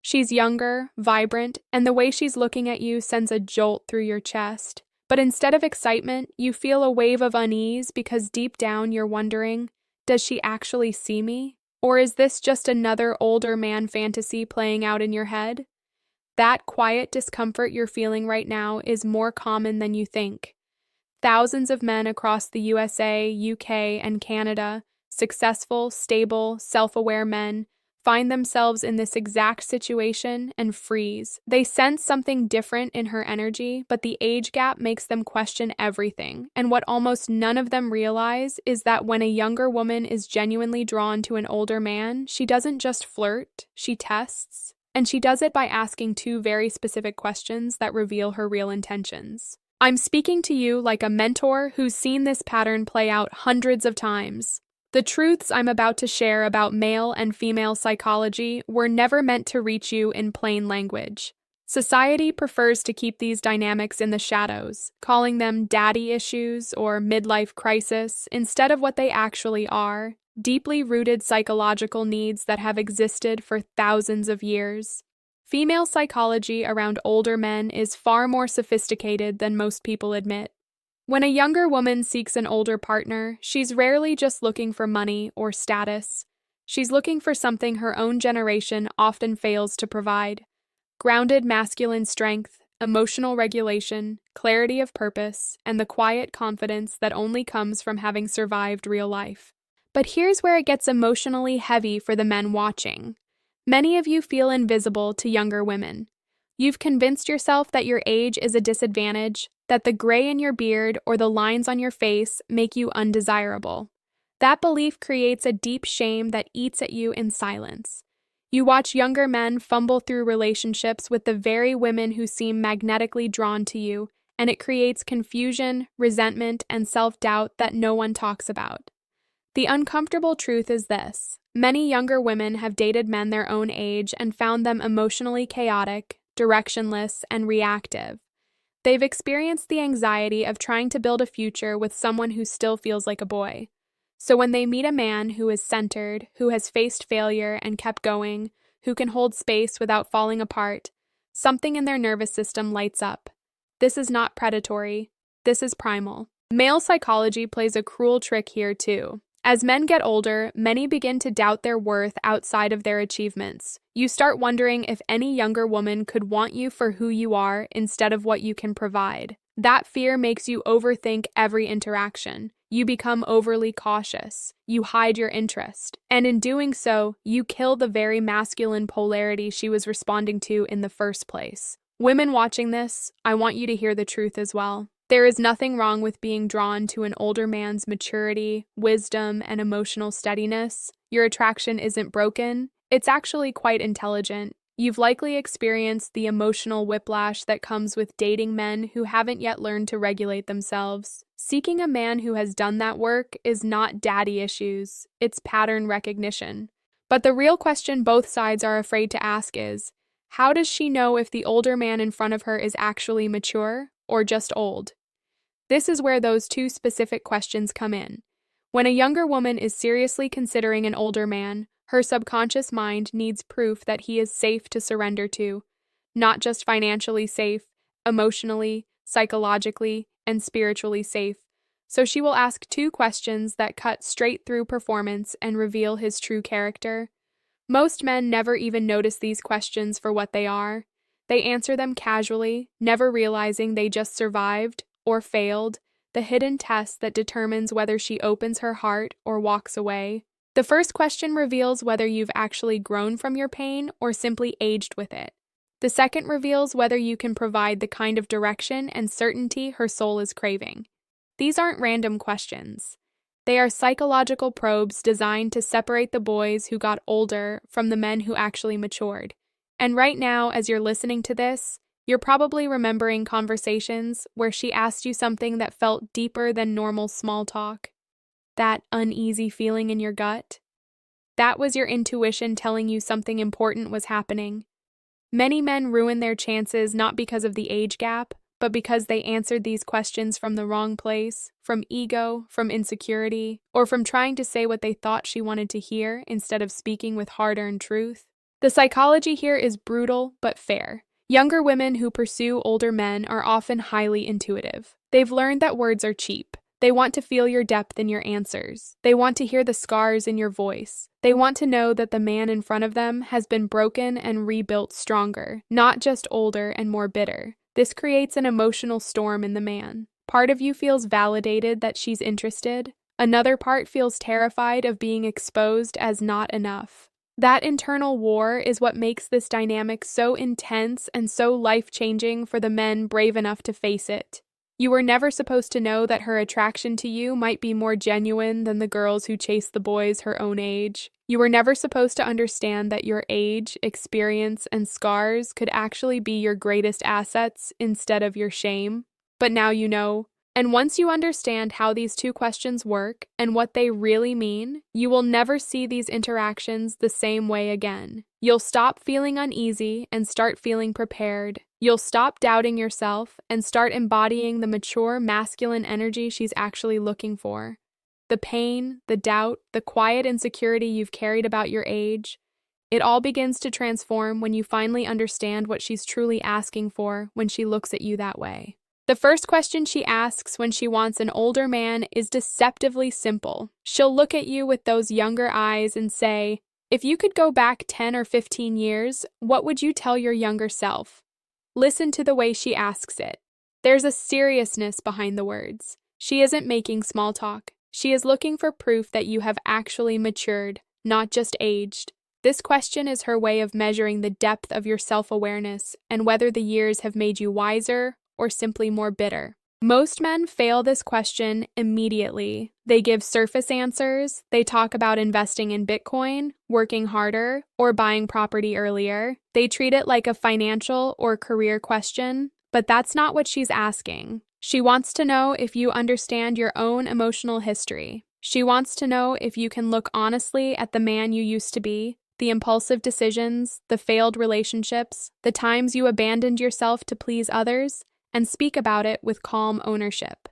She's younger, vibrant, and the way she's looking at you sends a jolt through your chest. But instead of excitement, you feel a wave of unease because deep down you're wondering, does she actually see me? Or is this just another older man fantasy playing out in your head? That quiet discomfort you're feeling right now is more common than you think. Thousands of men across the USA, UK, and Canada, successful, stable, self-aware men, find themselves in this exact situation and freeze. They sense something different in her energy, but the age gap makes them question everything. And what almost none of them realize is that when a younger woman is genuinely drawn to an older man, she doesn't just flirt, she tests. And she does it by asking two very specific questions that reveal her real intentions. I'm speaking to you like a mentor who's seen this pattern play out hundreds of times. The truths I'm about to share about male and female psychology were never meant to reach you in plain language. Society prefers to keep these dynamics in the shadows, calling them daddy issues or midlife crisis instead of what they actually are, deeply rooted psychological needs that have existed for thousands of years. Female psychology around older men is far more sophisticated than most people admit. When a younger woman seeks an older partner, she's rarely just looking for money or status. She's looking for something her own generation often fails to provide: grounded masculine strength, emotional regulation, clarity of purpose, and the quiet confidence that only comes from having survived real life. But here's where it gets emotionally heavy for the men watching. Many of you feel invisible to younger women. You've convinced yourself that your age is a disadvantage, that the gray in your beard or the lines on your face make you undesirable. That belief creates a deep shame that eats at you in silence. You watch younger men fumble through relationships with the very women who seem magnetically drawn to you, and it creates confusion, resentment, and self-doubt that no one talks about. The uncomfortable truth is this: many younger women have dated men their own age and found them emotionally chaotic, directionless, and reactive. They've experienced the anxiety of trying to build a future with someone who still feels like a boy. So when they meet a man who is centered, who has faced failure and kept going, who can hold space without falling apart, something in their nervous system lights up. This is not predatory. This is primal. Male psychology plays a cruel trick here too. As men get older, many begin to doubt their worth outside of their achievements. You start wondering if any younger woman could want you for who you are instead of what you can provide. That fear makes you overthink every interaction. You become overly cautious. You hide your interest. And in doing so, you kill the very masculine polarity she was responding to in the first place. Women watching this, I want you to hear the truth as well. There is nothing wrong with being drawn to an older man's maturity, wisdom, and emotional steadiness. Your attraction isn't broken. It's actually quite intelligent. You've likely experienced the emotional whiplash that comes with dating men who haven't yet learned to regulate themselves. Seeking a man who has done that work is not daddy issues, it's pattern recognition. But the real question both sides are afraid to ask is, how does she know if the older man in front of her is actually mature or just old? This is where those two specific questions come in. When a younger woman is seriously considering an older man, her subconscious mind needs proof that he is safe to surrender to, not just financially safe, emotionally, psychologically, and spiritually safe. So she will ask two questions that cut straight through performance and reveal his true character. Most men never even notice these questions for what they are. They answer them casually, never realizing they just survived or failed the hidden test that determines whether she opens her heart or walks away. The first question reveals whether you've actually grown from your pain or simply aged with it. The second reveals whether you can provide the kind of direction and certainty her soul is craving. These aren't random questions. They are psychological probes designed to separate the boys who got older from the men who actually matured. And right now, as you're listening to this, you're probably remembering conversations where she asked you something that felt deeper than normal small talk. That uneasy feeling in your gut. That was your intuition telling you something important was happening. Many men ruin their chances not because of the age gap, but because they answered these questions from the wrong place, from ego, from insecurity, or from trying to say what they thought she wanted to hear instead of speaking with hard-earned truth. The psychology here is brutal but fair. Younger women who pursue older men are often highly intuitive. They've learned that words are cheap. They want to feel your depth in your answers. They want to hear the scars in your voice. They want to know that the man in front of them has been broken and rebuilt stronger, not just older and more bitter. This creates an emotional storm in the man. Part of you feels validated that she's interested. Another part feels terrified of being exposed as not enough. That internal war is what makes this dynamic so intense and so life-changing for the men brave enough to face it. You were never supposed to know that her attraction to you might be more genuine than the girls who chase the boys her own age. You were never supposed to understand that your age, experience, and scars could actually be your greatest assets instead of your shame. But now you know. And once you understand how these two questions work and what they really mean, you will never see these interactions the same way again. You'll stop feeling uneasy and start feeling prepared. You'll stop doubting yourself and start embodying the mature masculine energy she's actually looking for. The pain, the doubt, the quiet insecurity you've carried about your age, it all begins to transform when you finally understand what she's truly asking for when she looks at you that way. The first question she asks when she wants an older man is deceptively simple. She'll look at you with those younger eyes and say, "If you could go back 10 or 15 years, what would you tell your younger self?" Listen to the way she asks it. There's a seriousness behind the words. She isn't making small talk. She is looking for proof that you have actually matured, not just aged. This question is her way of measuring the depth of your self-awareness and whether the years have made you wiser or simply more bitter. Most men fail this question immediately. They give surface answers. They talk about investing in Bitcoin, working harder, or buying property earlier. They treat it like a financial or career question, but that's not what she's asking. She wants to know if you understand your own emotional history. She wants to know if you can look honestly at the man you used to be, the impulsive decisions, the failed relationships, the times you abandoned yourself to please others, and speak about it with calm ownership.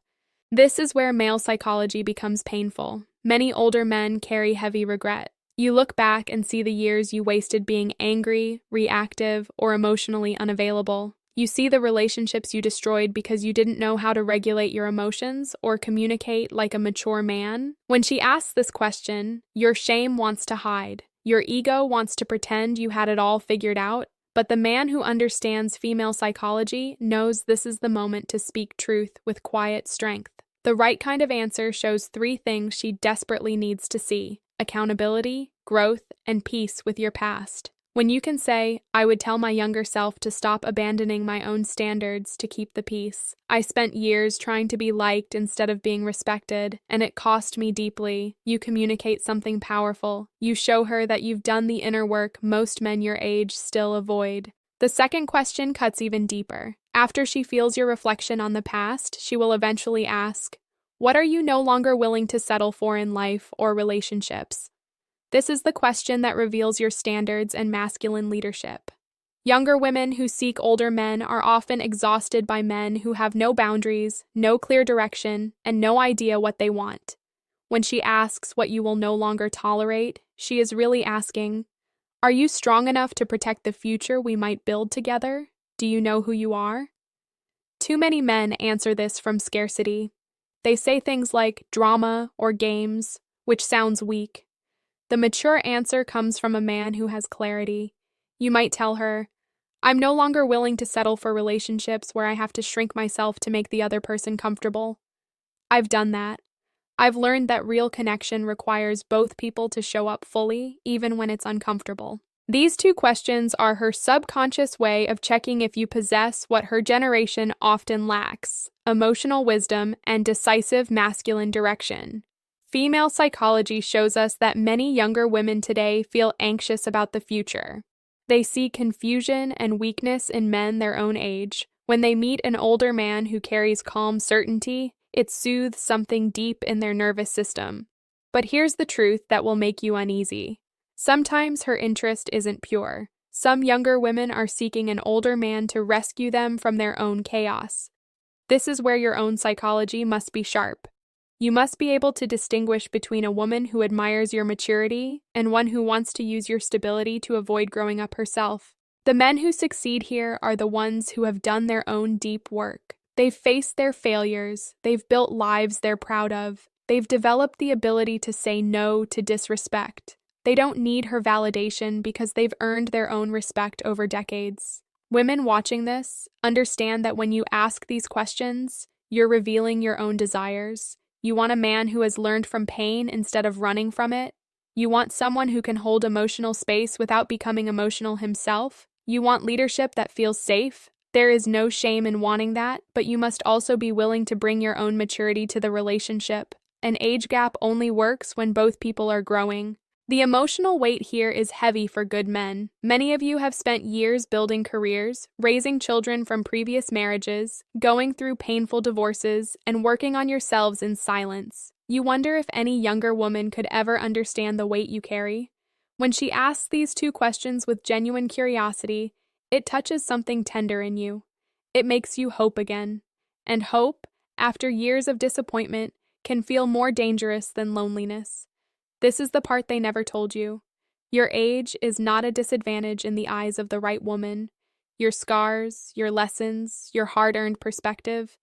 This is where male psychology becomes painful. Many older men carry heavy regret. You look back and see the years you wasted being angry, reactive, or emotionally unavailable. You see the relationships you destroyed because you didn't know how to regulate your emotions or communicate like a mature man. When she asks this question, your shame wants to hide. Your ego wants to pretend you had it all figured out. But the man who understands female psychology knows this is the moment to speak truth with quiet strength. The right kind of answer shows 3 things she desperately needs to see: accountability, growth, and peace with your past. When you can say, "I would tell my younger self to stop abandoning my own standards to keep the peace. I spent years trying to be liked instead of being respected, and it cost me deeply." You communicate something powerful. You show her that you've done the inner work most men your age still avoid. The second question cuts even deeper. After she feels your reflection on the past, she will eventually ask, "What are you no longer willing to settle for in life or relationships?" This is the question that reveals your standards and masculine leadership. Younger women who seek older men are often exhausted by men who have no boundaries, no clear direction, and no idea what they want. When she asks what you will no longer tolerate, she is really asking, "Are you strong enough to protect the future we might build together? Do you know who you are?" Too many men answer this from scarcity. They say things like drama or games, which sounds weak. The mature answer comes from a man who has clarity. You might tell her, "I'm no longer willing to settle for relationships where I have to shrink myself to make the other person comfortable. I've done that. I've learned that real connection requires both people to show up fully, even when it's uncomfortable." These 2 questions are her subconscious way of checking if you possess what her generation often lacks: emotional wisdom and decisive masculine direction. Female psychology shows us that many younger women today feel anxious about the future. They see confusion and weakness in men their own age. When they meet an older man who carries calm certainty, it soothes something deep in their nervous system. But here's the truth that will make you uneasy. Sometimes her interest isn't pure. Some younger women are seeking an older man to rescue them from their own chaos. This is where your own psychology must be sharp. You must be able to distinguish between a woman who admires your maturity and one who wants to use your stability to avoid growing up herself. The men who succeed here are the ones who have done their own deep work. They've faced their failures, they've built lives they're proud of, they've developed the ability to say no to disrespect. They don't need her validation because they've earned their own respect over decades. Women watching this understand that when you ask these questions, you're revealing your own desires. You want a man who has learned from pain instead of running from it. You want someone who can hold emotional space without becoming emotional himself. You want leadership that feels safe. There is no shame in wanting that, but you must also be willing to bring your own maturity to the relationship. An age gap only works when both people are growing. The emotional weight here is heavy for good men. Many of you have spent years building careers, raising children from previous marriages, going through painful divorces, and working on yourselves in silence. You wonder if any younger woman could ever understand the weight you carry. When she asks these two questions with genuine curiosity, it touches something tender in you. It makes you hope again. And hope, after years of disappointment, can feel more dangerous than loneliness. This is the part they never told you. Your age is not a disadvantage in the eyes of the right woman. Your scars, your lessons, your hard-earned perspective,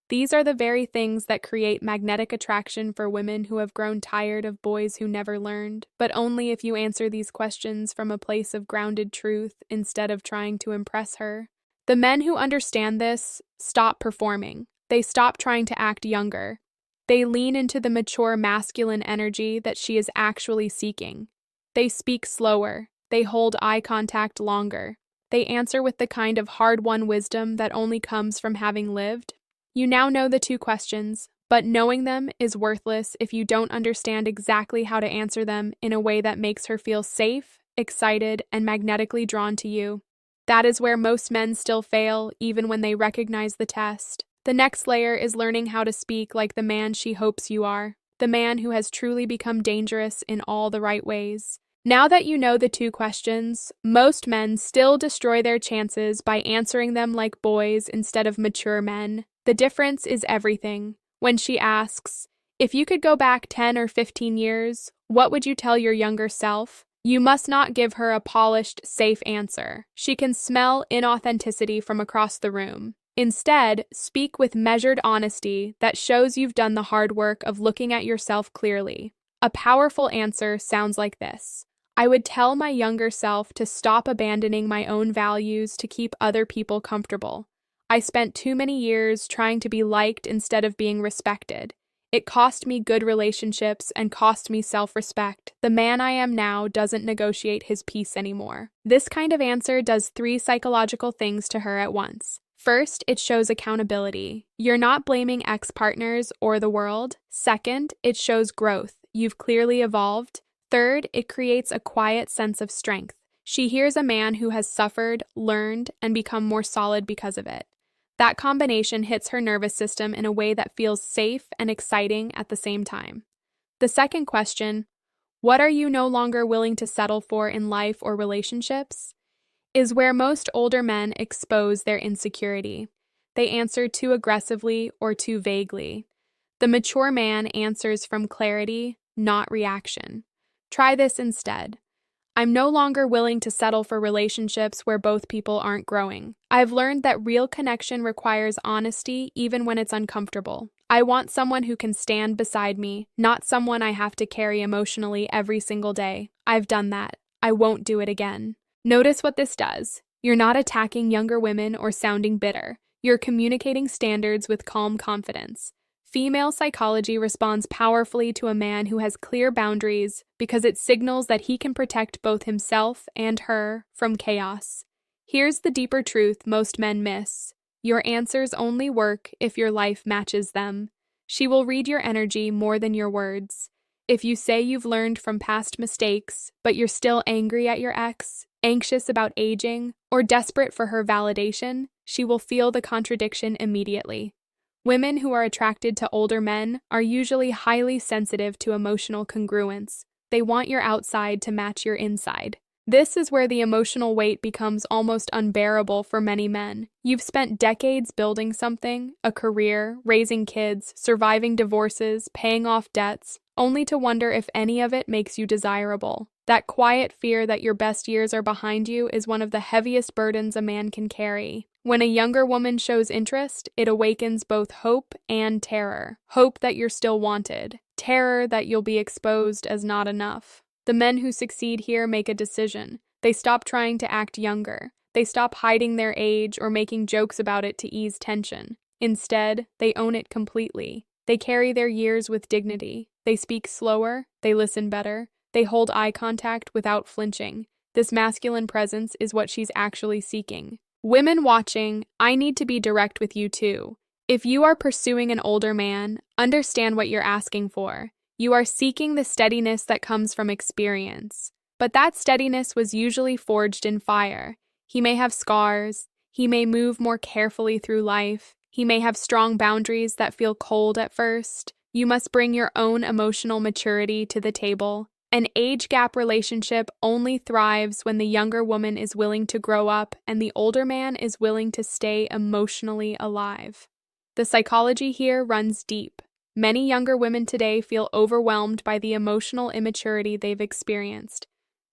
these are the very things that create magnetic attraction for women who have grown tired of boys who never learned, but only if you answer these questions from a place of grounded truth instead of trying to impress her. The men who understand this stop performing. They stop trying to act younger. They lean into the mature masculine energy that she is actually seeking. They speak slower. They hold eye contact longer. They answer with the kind of hard-won wisdom that only comes from having lived. You now know the two questions, but knowing them is worthless if you don't understand exactly how to answer them in a way that makes her feel safe, excited, and magnetically drawn to you. That is where most men still fail, even when they recognize the test. The next layer is learning how to speak like the man she hopes you are, the man who has truly become dangerous in all the right ways. Now that you know the two questions, most men still destroy their chances by answering them like boys instead of mature men. The difference is everything. When she asks, if you could go back 10 or 15 years, what would you tell your younger self? You must not give her a polished, safe answer. She can smell inauthenticity from across the room. Instead, speak with measured honesty that shows you've done the hard work of looking at yourself clearly. A powerful answer sounds like this. I would tell my younger self to stop abandoning my own values to keep other people comfortable. I spent too many years trying to be liked instead of being respected. It cost me good relationships and cost me self-respect. The man I am now doesn't negotiate his peace anymore. This kind of answer does 3 psychological things to her at once. First, it shows accountability. You're not blaming ex-partners or the world. Second, it shows growth. You've clearly evolved. Third, it creates a quiet sense of strength. She hears a man who has suffered, learned, and become more solid because of it. That combination hits her nervous system in a way that feels safe and exciting at the same time. The second question, what are you no longer willing to settle for in life or relationships? Is where most older men expose their insecurity. They answer too aggressively or too vaguely. The mature man answers from clarity, not reaction. Try this instead. I'm no longer willing to settle for relationships where both people aren't growing. I've learned that real connection requires honesty even when it's uncomfortable. I want someone who can stand beside me, not someone I have to carry emotionally every single day. I've done that. I won't do it again. Notice what this does. You're not attacking younger women or sounding bitter. You're communicating standards with calm confidence. Female psychology responds powerfully to a man who has clear boundaries because it signals that he can protect both himself and her from chaos. Here's the deeper truth most men miss. Your answers only work if your life matches them. She will read your energy more than your words. If you say you've learned from past mistakes, but you're still angry at your ex, anxious about aging, or desperate for her validation, she will feel the contradiction immediately. Women who are attracted to older men are usually highly sensitive to emotional congruence. They want your outside to match your inside. This is where the emotional weight becomes almost unbearable for many men. You've spent decades building something, a career, raising kids, surviving divorces, paying off debts, only to wonder if any of it makes you desirable. That quiet fear that your best years are behind you is one of the heaviest burdens a man can carry. When a younger woman shows interest, it awakens both hope and terror. Hope that you're still wanted, terror that you'll be exposed as not enough. The men who succeed here make a decision. They stop trying to act younger. They stop hiding their age or making jokes about it to ease tension. Instead, they own it completely. They carry their years with dignity. They speak slower. They listen better. They hold eye contact without flinching. This masculine presence is what she's actually seeking. Women watching, I need to be direct with you too. If you are pursuing an older man, understand what you're asking for. You are seeking the steadiness that comes from experience. But that steadiness was usually forged in fire. He may have scars. He may move more carefully through life. He may have strong boundaries that feel cold at first. You must bring your own emotional maturity to the table. An age gap relationship only thrives when the younger woman is willing to grow up and the older man is willing to stay emotionally alive. The psychology here runs deep. Many younger women today feel overwhelmed by the emotional immaturity they've experienced.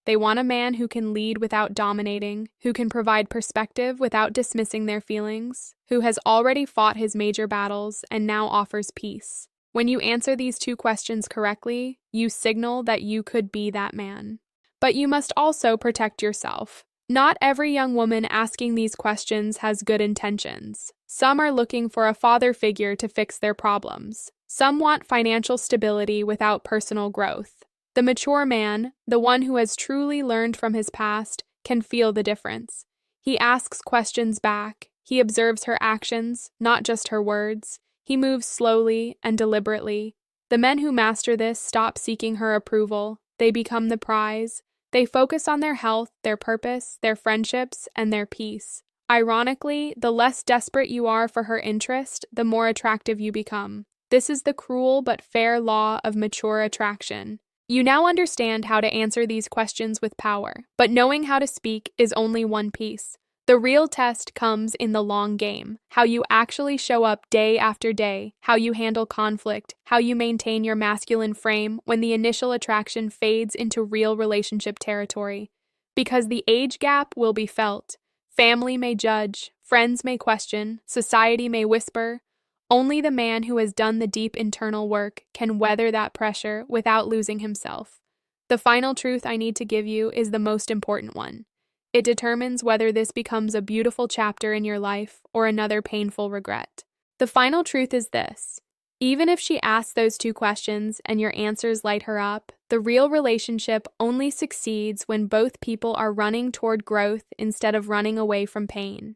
They want a man who can lead without dominating, who can provide perspective without dismissing their feelings, who has already fought his major battles and now offers peace. When you answer these two questions correctly, you signal that you could be that man. But you must also protect yourself. Not every young woman asking these questions has good intentions. Some are looking for a father figure to fix their problems. Some want financial stability without personal growth. The mature man, the one who has truly learned from his past, can feel the difference. He asks questions back. He observes her actions, not just her words. He moves slowly and deliberately. The men who master this stop seeking her approval. They become the prize. They focus on their health, their purpose, their friendships, and their peace. Ironically, the less desperate you are for her interest, the more attractive you become. This is the cruel but fair law of mature attraction. You now understand how to answer these questions with power, but knowing how to speak is only one piece. The real test comes in the long game, how you actually show up day after day, how you handle conflict, how you maintain your masculine frame when the initial attraction fades into real relationship territory. Because the age gap will be felt. Family may judge, friends may question, society may whisper. Only the man who has done the deep internal work can weather that pressure without losing himself. The final truth I need to give you is the most important one. It determines whether this becomes a beautiful chapter in your life or another painful regret. The final truth is this. Even if she asks those two questions and your answers light her up, the real relationship only succeeds when both people are running toward growth instead of running away from pain.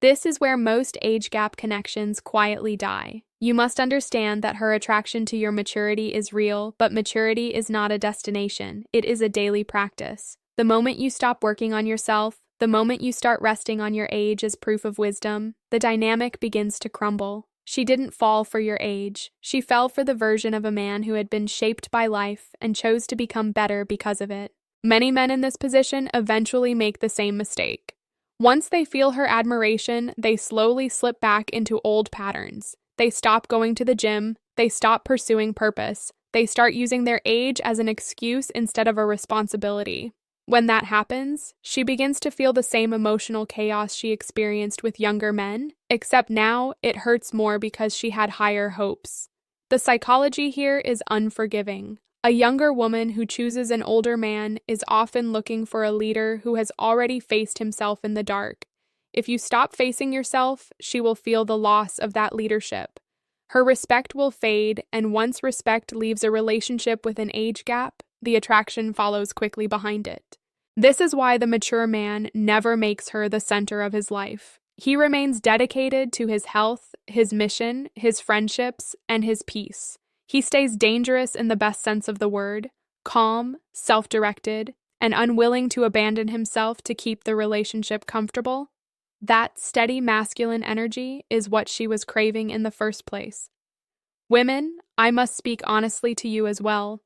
This is where most age gap connections quietly die. You must understand that her attraction to your maturity is real, but maturity is not a destination. It is a daily practice. The moment you stop working on yourself, the moment you start resting on your age as proof of wisdom, the dynamic begins to crumble. She didn't fall for your age. She fell for the version of a man who had been shaped by life and chose to become better because of it. Many men in this position eventually make the same mistake. Once they feel her admiration, they slowly slip back into old patterns. They stop going to the gym. They stop pursuing purpose. They start using their age as an excuse instead of a responsibility. When that happens, she begins to feel the same emotional chaos she experienced with younger men, except now it hurts more because she had higher hopes. The psychology here is unforgiving. A younger woman who chooses an older man is often looking for a leader who has already faced himself in the dark. If you stop facing yourself, she will feel the loss of that leadership. Her respect will fade, and once respect leaves a relationship with an age gap, the attraction follows quickly behind it. This is why the mature man never makes her the center of his life. He remains dedicated to his health, his mission, his friendships, and his peace. He stays dangerous in the best sense of the word, calm, self-directed, and unwilling to abandon himself to keep the relationship comfortable. That steady masculine energy is what she was craving in the first place. Women, I must speak honestly to you as well.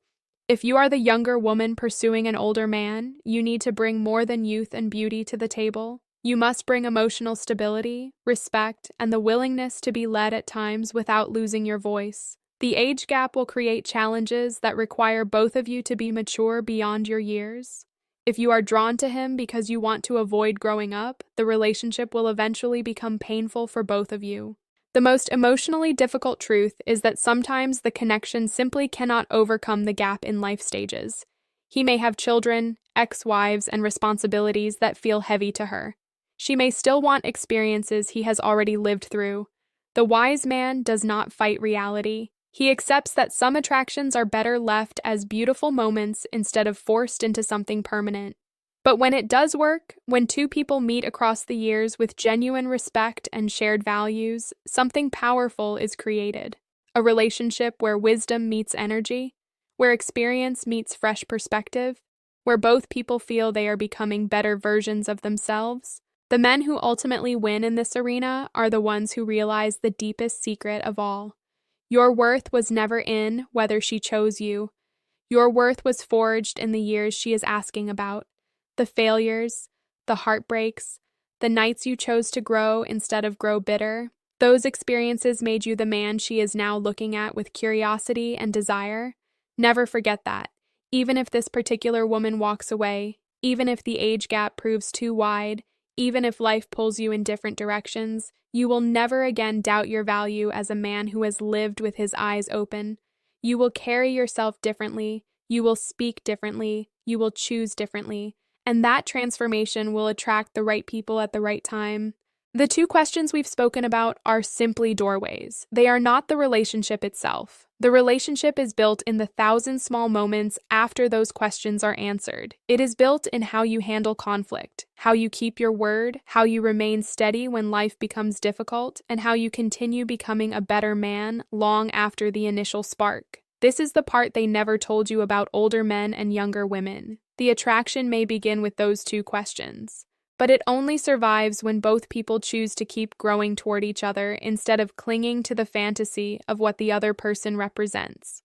If you are the younger woman pursuing an older man, you need to bring more than youth and beauty to the table. You must bring emotional stability, respect, and the willingness to be led at times without losing your voice. The age gap will create challenges that require both of you to be mature beyond your years. If you are drawn to him because you want to avoid growing up, the relationship will eventually become painful for both of you. The most emotionally difficult truth is that sometimes the connection simply cannot overcome the gap in life stages. He may have children, ex-wives, and responsibilities that feel heavy to her. She may still want experiences he has already lived through. The wise man does not fight reality. He accepts that some attractions are better left as beautiful moments instead of forced into something permanent. But when it does work, when two people meet across the years with genuine respect and shared values, something powerful is created. A relationship where wisdom meets energy, where experience meets fresh perspective, where both people feel they are becoming better versions of themselves. The men who ultimately win in this arena are the ones who realize the deepest secret of all. Your worth was never in whether she chose you. Your worth was forged in the years she is asking about. The failures, the heartbreaks, the nights you chose to grow instead of grow bitter. Those experiences made you the man she is now looking at with curiosity and desire. Never forget that. Even if this particular woman walks away, even if the age gap proves too wide, even if life pulls you in different directions, you will never again doubt your value as a man who has lived with his eyes open. You will carry yourself differently, you will speak differently, you will choose differently, and that transformation will attract the right people at the right time. The two questions we've spoken about are simply doorways. They are not the relationship itself. The relationship is built in the 1,000 small moments after those questions are answered. It is built in how you handle conflict, how you keep your word, how you remain steady when life becomes difficult, and how you continue becoming a better man long after the initial spark. This is the part they never told you about older men and younger women. The attraction may begin with those two questions. But it only survives when both people choose to keep growing toward each other instead of clinging to the fantasy of what the other person represents.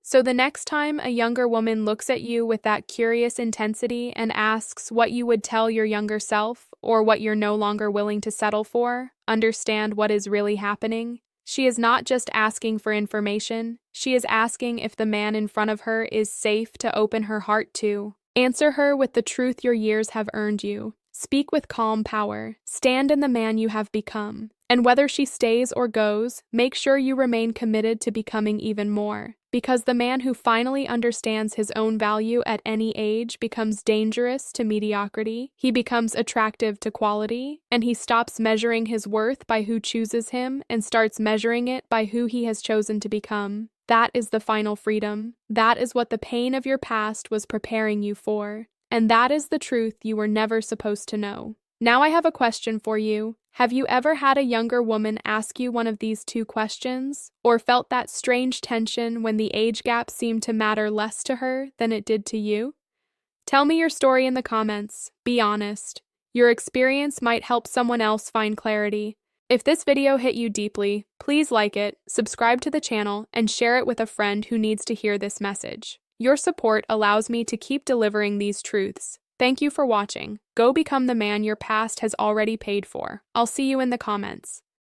So the next time a younger woman looks at you with that curious intensity and asks what you would tell your younger self or what you're no longer willing to settle for, understand what is really happening. She is not just asking for information, she is asking if the man in front of her is safe to open her heart to. Answer her with the truth your years have earned you. Speak with calm power. Stand in the man you have become. And whether she stays or goes, make sure you remain committed to becoming even more. Because the man who finally understands his own value at any age becomes dangerous to mediocrity, he becomes attractive to quality, and he stops measuring his worth by who chooses him and starts measuring it by who he has chosen to become. That is the final freedom. That is what the pain of your past was preparing you for. And that is the truth you were never supposed to know. Now I have a question for you. Have you ever had a younger woman ask you one of these two questions, or felt that strange tension when the age gap seemed to matter less to her than it did to you? Tell me your story in the comments. Be honest. Your experience might help someone else find clarity. If this video hit you deeply, please like it, subscribe to the channel, and share it with a friend who needs to hear this message. Your support allows me to keep delivering these truths. Thank you for watching. Go become the man your past has already paid for. I'll see you in the comments.